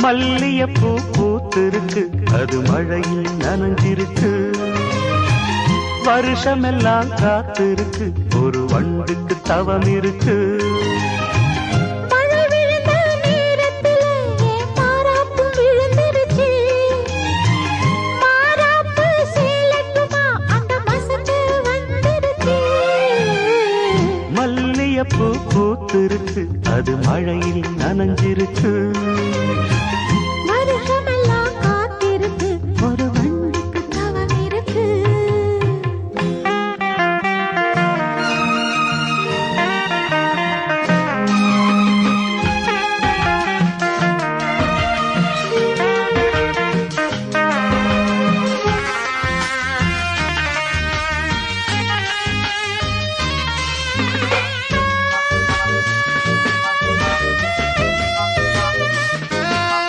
மல்லியப்பூ பூத்திருக்கு, அது மழையில் நனைஞ்சிருக்கு. வருஷமெல்லாம் காத்திருக்கு, ஒரு வண்டுக்கு தவம் இருக்கு.